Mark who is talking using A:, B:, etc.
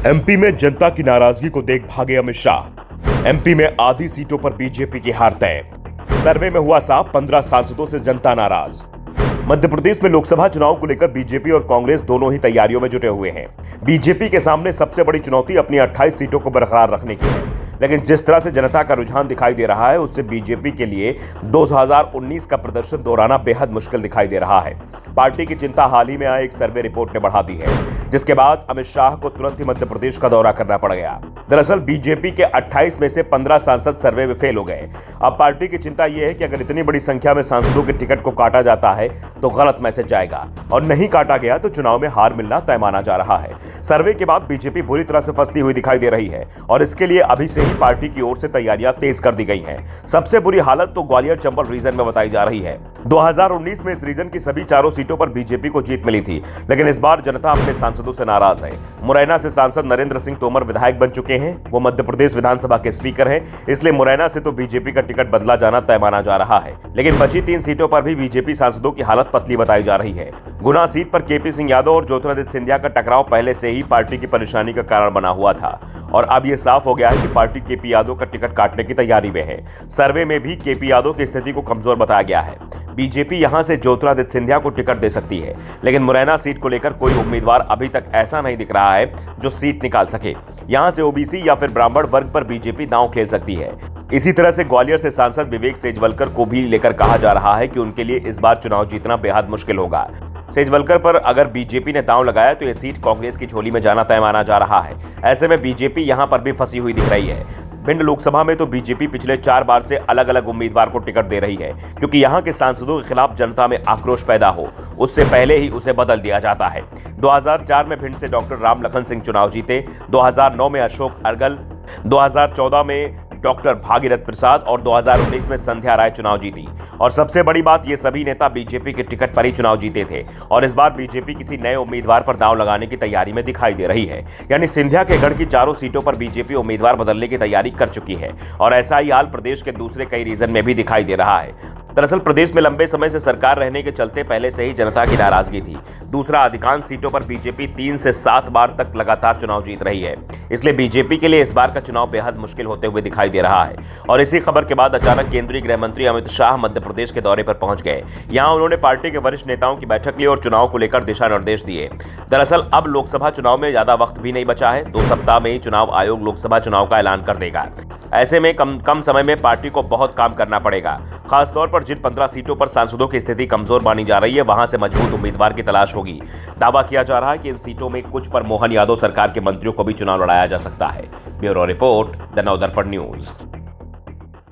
A: MP में जनता की नाराजगी को देख भागे अमित शाह। एमपी में आधी सीटों पर बीजेपी की हार तय। सर्वे में हुआ साफ, 15 सांसदों से जनता नाराज। मध्य प्रदेश में लोकसभा चुनाव को लेकर बीजेपी और कांग्रेस दोनों ही तैयारियों में जुटे हुए हैं। बीजेपी के सामने सबसे बड़ी चुनौती अपनी 28 सीटों को बरकरार रखने की है, लेकिन जिस तरह से जनता का रुझान दिखाई दे रहा है उससे बीजेपी के लिए 2019 का प्रदर्शन दोहराना बेहद मुश्किल दिखाई दे रहा है। पार्टी की चिंता हाल ही में आए एक सर्वे रिपोर्ट ने बढ़ा दी है, जिसके बाद अमित शाह को तुरंत ही मध्य प्रदेश का दौरा करना पड़ गया। दरअसल बीजेपी के 28 में से 15 सांसद सर्वे में फेल हो गए। अब पार्टी की चिंता यह है कि अगर इतनी बड़ी संख्या में सांसदों के टिकट को काटा जाता है तो गलत मैसेज जाएगा, और नहीं काटा गया तो चुनाव में हार मिलना तय माना जा रहा है। सर्वे के बाद बीजेपी बुरी तरह से फंसती हुई दिखाई दे रही है, और इसके लिए अभी से ही पार्टी की ओर से तैयारियां तेज कर दी गई हैं। सबसे बुरी हालत तो ग्वालियर चंबल रीजन में बताई जा रही है। 2019 में इस रीजन की सभी चारों सीटों पर बीजेपी को जीत मिली थी, लेकिन इस बार जनता अपने सांसदों से नाराज है। मुरैना से सांसद नरेंद्र सिंह तोमर विधायक बन चुके हैं। वो मध्य प्रदेश विधानसभा के स्पीकर हैं, इसलिए मुरैना से तो बीजेपी का टिकट बदला जाना तय माना जा रहा है। लेकिन बची 3 सीटों पर भी बीजेपी सांसदों की हालत पतली बताई जा रही है। गुना सीट पर केपी सिंह यादव और ज्योतिरादित्य सिंधिया का टकराव पहले से ही पार्टी की परेशानी का कारण बना हुआ था, और अब यह साफ हो गया है कि पार्टी केपी यादव का टिकट काटने की तैयारी में है। सर्वे में भी केपी यादव की स्थिति को कमजोर बताया गया है। बीजेपी यहां से ज्योतिरादित्य सिंधिया को टिकट दे सकती है, लेकिन मुरैना सीट को लेकर कोई उम्मीदवार अभी तक ऐसा नहीं दिख रहा है जो सीट निकाल सके। यहां से ओबीसी या फिर ब्राह्मण वर्ग पर बीजेपी दांव खेल सकती है। इसी तरह से ग्वालियर से सांसद विवेक सेजवलकर को भी लेकर कहा जा रहा है कि उनके लिए इस बार चुनाव जीतना बेहद मुश्किल होगा। सेजवलकर पर अगर बीजेपी ने दांव लगाया तो यह सीट कांग्रेस की झोली में जाना तय माना जा रहा है। ऐसे में बीजेपी यहां पर भी फंसी हुई दिख रही है। भिंड लोकसभा में तो बीजेपी पिछले 4 बार से अलग अलग उम्मीदवार को टिकट दे रही है, क्योंकि यहां के सांसदों के खिलाफ जनता में आक्रोश पैदा हो उससे पहले ही उसे बदल दिया जाता है। 2004 में भिंड से डॉक्टर राम लखन सिंह चुनाव जीते, 2009 में अशोक अर्गल, 2014 में डॉक्टर भागीरथ प्रसाद और 2019 में संध्या राय चुनाव जीती। और सबसे बड़ी बात, ये सभी नेता बीजेपी के टिकट पर ही चुनाव जीते थे, और इस बार बीजेपी किसी नए उम्मीदवार पर दांव लगाने की तैयारी में दिखाई दे रही है। यानी सिंधिया के गढ़ की चारों सीटों पर बीजेपी उम्मीदवार बदलने की तैयारी कर चुकी है, और ऐसा ही हाल प्रदेश के दूसरे कई रीजन में भी दिखाई दे रहा है। दरअसल प्रदेश में लंबे समय से सरकार रहने के चलते पहले से ही जनता की नाराजगी थी। दूसरा, अधिकांश सीटों पर बीजेपी 3 से 7 बार तक लगातार चुनाव जीत रही है, इसलिए बीजेपी के लिए इस बार का चुनाव बेहद मुश्किल होते हुए दिखाई दे रहा है। और इसी खबर के बाद अचानक केंद्रीय गृह मंत्री अमित शाह मध्य प्रदेश के दौरे पर पहुंच गए। यहां उन्होंने पार्टी के वरिष्ठ नेताओं की बैठक ली और चुनाव को लेकर दिशा निर्देश दिए। दरअसल अब लोकसभा चुनाव में ज्यादा वक्त भी नहीं बचा है। 2 सप्ताह में ही चुनाव आयोग लोकसभा चुनाव का ऐलान कर देगा। ऐसे में कम समय में पार्टी को बहुत काम करना पड़ेगा। खासतौर पर जिन 15 सीटों पर सांसदों की स्थिति कमजोर मानी जा रही है, वहां से मजबूत उम्मीदवार की तलाश होगी। दावा किया जा रहा है कि इन सीटों में कुछ पर मोहन यादव सरकार के मंत्रियों को भी चुनाव लड़ाया जा सकता है। Bureau report, the Navdarpan news.